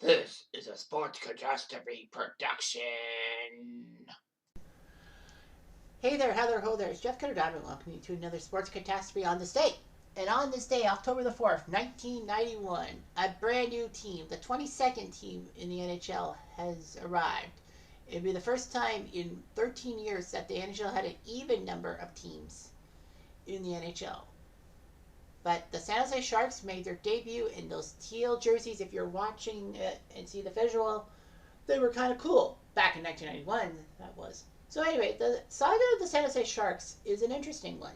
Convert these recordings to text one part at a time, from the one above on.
This is a Sports Catastrophe production. Hey there, Heather, ho there. It's Jeff Cutastrophe. Welcome you to another Sports Catastrophe on this day. And on this day, October the 4th, 1991, a brand new team, the 22nd team in the NHL, has arrived. It'd be the first time in 13 years that the NHL had an even number of teams in the NHL. But the San Jose Sharks made their debut in those teal jerseys. If you're watching it and see the visual, they were kind of cool. Back in 1991, that was. So anyway, the saga of the San Jose Sharks is an interesting one.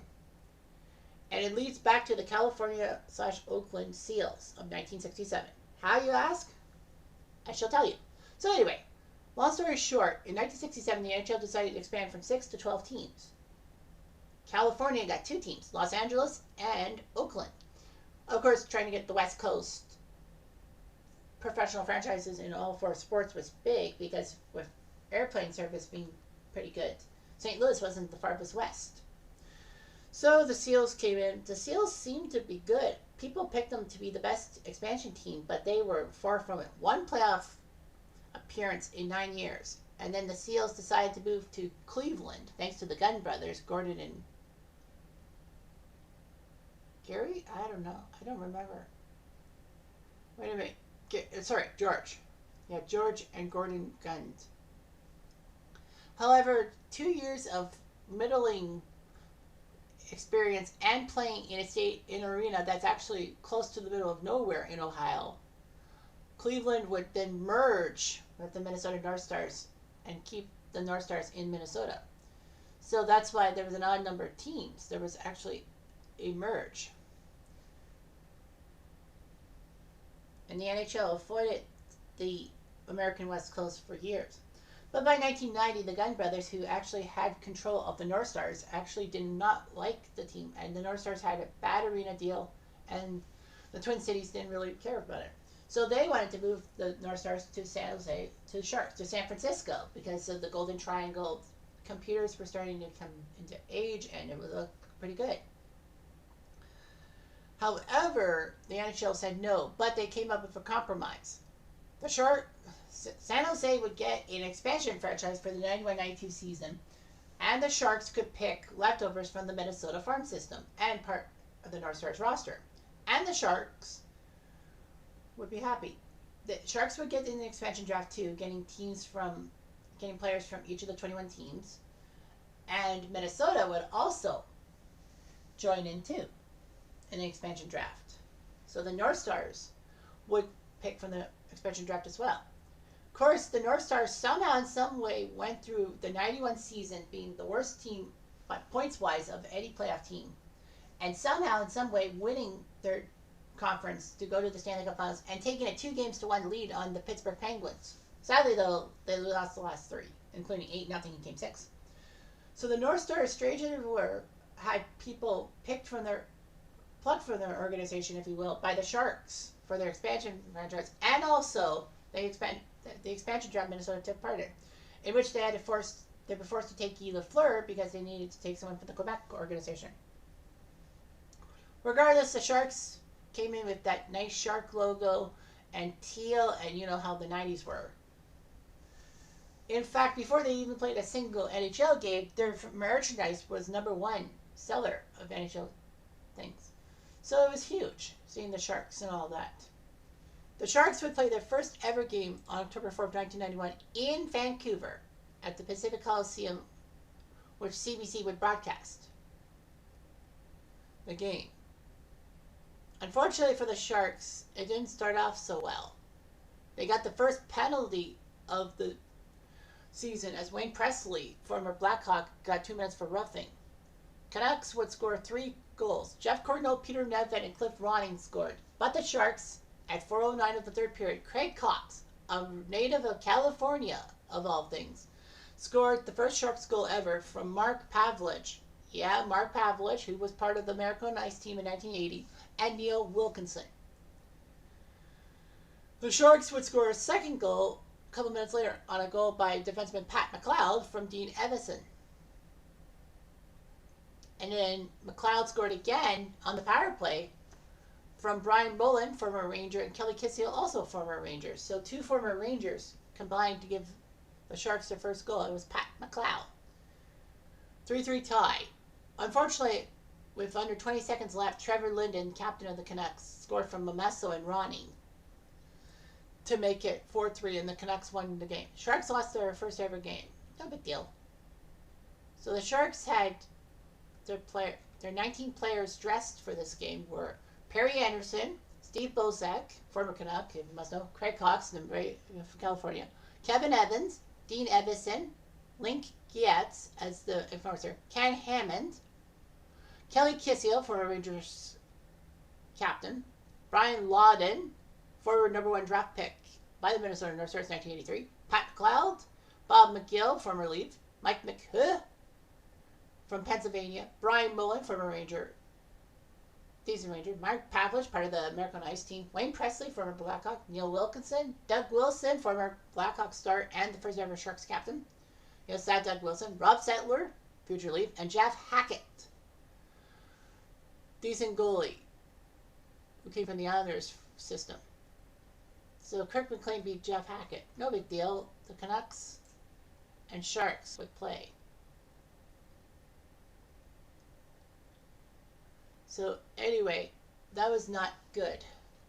And it leads back to the California/Oakland Seals of 1967. How, you ask? I shall tell you. So anyway, long story short, in 1967, the NHL decided to expand from 6 to 12 teams. California got 2 teams, Los Angeles and Oakland. Of course, trying to get the West Coast professional franchises in all 4 sports was big because with airplane service being pretty good, St. Louis wasn't the farthest west. So the Seals came in. The Seals seemed to be good. People picked them to be the best expansion team, but they were far from it. 1 playoff appearance in 9 years. And then the Seals decided to move to Cleveland, thanks to the Gunn brothers, Gordon and Gary? I don't know. I don't remember. Wait a minute. Sorry, George. Yeah, George and Gordon Guns. However, 2 years of middling experience and playing in an arena that's actually close to the middle of nowhere in Ohio, Cleveland would then merge with the Minnesota North Stars and keep the North Stars in Minnesota. So that's why there was an odd number of teams. There was actually a merge. And the NHL avoided the American West Coast for years. But by 1990, the Gunn brothers, who actually had control of the North Stars, actually did not like the team. And the North Stars had a bad arena deal, and the Twin Cities didn't really care about it. So they wanted to move the North Stars to San Jose, to the Sharks, to San Francisco, because of the Golden Triangle. Computers were starting to come into age, and it would look pretty good. However, the NHL said no, but they came up with a compromise. San Jose would get an expansion franchise for the 91-92 season, and the Sharks could pick leftovers from the Minnesota farm system and part of the North Stars roster. And the Sharks would be happy. The Sharks would get in the expansion draft too, getting players from each of the 21 teams, and Minnesota would also join in too in the expansion draft. So the North Stars would pick from the expansion draft as well. Of course, the North Stars somehow in some way went through the 91 season being the worst team points wise of any playoff team, and somehow in some way winning their conference to go to the Stanley Cup Finals and taking a 2-1 lead on the Pittsburgh Penguins. Sadly though, they lost the last 3, including 8-0 in Game 6. So the North Stars, strange as it were, had people plucked from their organization, if you will, by the Sharks for their expansion franchise, and also the expansion draft Minnesota took part in which they were forced to take Guy Lafleur because they needed to take someone from the Quebec organization. Regardless, the Sharks came in with that nice shark logo and teal, and you know how the 90s were. In fact, before they even played a single NHL game, their merchandise was #1 seller of NHL things. So it was huge, seeing the Sharks and all that. The Sharks would play their first ever game on October 4th, 1991 in Vancouver at the Pacific Coliseum, which CBC would broadcast the game. Unfortunately for the Sharks, it didn't start off so well. They got the first penalty of the season as Wayne Presley, former Blackhawk, got 2 minutes for roughing. Canucks would score 3 goals. Jeff Cornell, Peter Nedved, and Cliff Ronning scored. But the Sharks, at 4:09 of the 3rd period, Craig Cox, a native of California, of all things, scored the first Sharks goal ever from Mark Pavlich. Yeah, Mark Pavlich, who was part of the American Ice team in 1980, and Neil Wilkinson. The Sharks would score a second goal a couple minutes later on a goal by defenseman Pat McLeod from Dean Evison. And then McLeod scored again on the power play from Brian Bolin, former Ranger, and Kelly Kissel, also former Rangers. So 2 former Rangers combined to give the Sharks their first goal. It was Pat McLeod. 3-3 tie. Unfortunately, with under 20 seconds left, Trevor Linden, captain of the Canucks, scored from Momesso and Ronning to make it 4-3, and the Canucks won the game. Sharks lost their first ever game. No big deal. So the Sharks had their 19 players dressed for this game were Perry Anderson, Steve Bozak, former Canuck, if you must know, Craig Cox from California, Kevin Evans, Dean Evison, Link Gietz as the enforcer, Ken Hammond, Kelly Kissel, former Rangers captain, Brian Lawden, former #1 draft pick by the Minnesota North Stars 1983, Pat McLeod, Bob McGill, former Leaf, Mike McHugh from Pennsylvania, Brian Mullen, former Ranger, decent Ranger, Mark Pavlich, part of the American Ice team, Wayne Presley, former Blackhawk, Neil Wilkinson, Doug Wilson, former Blackhawk star and the first ever Sharks captain, yes, that Doug Wilson, Rob Settler, future Leaf, and Jeff Hackett, decent goalie, who came from the Islanders system. So Kirk McLean beat Jeff Hackett. No big deal. The Canucks and Sharks would play. So anyway, that was not good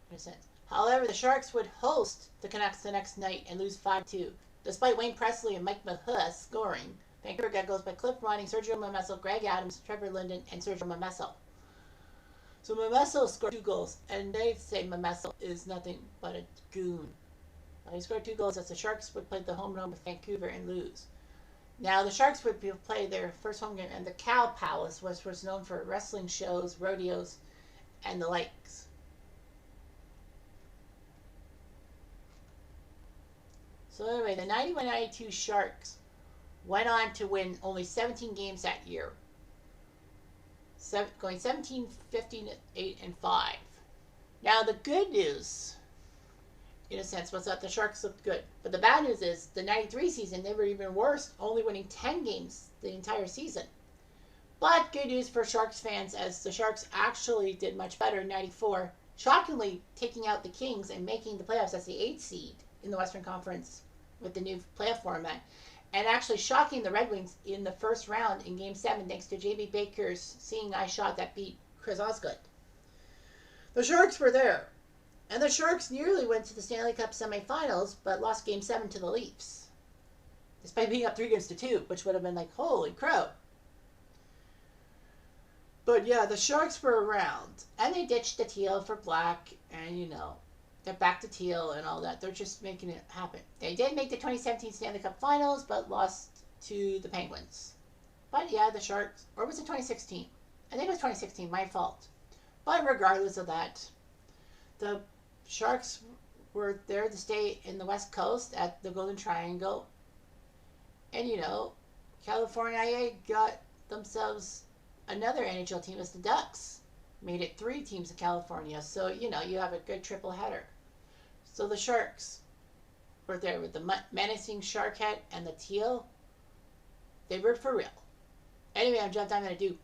in a sense. However, the Sharks would host the Canucks the next night and lose 5-2. Despite Wayne Presley and Mike McHugh scoring, Vancouver got goals by Cliff Ronning, Sergio Momesso, Greg Adams, Trevor Linden, and Sergio Momesso. So Momesso scored 2 goals, and they say Momesso is nothing but a goon. He scored 2 goals as the Sharks would play the home run with Vancouver and lose. Now, the Sharks would play their first home game, and the Cow Palace was known for wrestling shows, rodeos, and the likes. So anyway, the 91-92 Sharks went on to win only 17 games that year, going 17, 15, 8, and 5. Now, the good news, in a sense, was that the Sharks looked good. But the bad news is, the 93 season, they were even worse, only winning 10 games the entire season. But good news for Sharks fans, as the Sharks actually did much better in 94, shockingly taking out the Kings and making the playoffs as the 8th seed in the Western Conference with the new playoff format, and actually shocking the Red Wings in the first round in Game 7 thanks to J.B. Baker's seeing eye shot that beat Chris Osgood. The Sharks were there, and the Sharks nearly went to the Stanley Cup semifinals, but lost Game 7 to the Leafs, despite being up 3-2, which would have been like, holy crow. But yeah, the Sharks were around, and they ditched the teal for black, and you know, they're back to teal and all that. They're just making it happen. They did make the 2017 Stanley Cup Finals, but lost to the Penguins. But yeah, the Sharks, or was it 2016? I think it was 2016, my fault. But regardless of that, the Sharks were there to stay in the West Coast at the Golden Triangle. And you know, California got themselves another NHL team as the Ducks. Made it 3 teams in California. So, you know, you have a good triple header. So the Sharks were there with the menacing Shark Head and the Teal. They were for real. Anyway, I'm going to do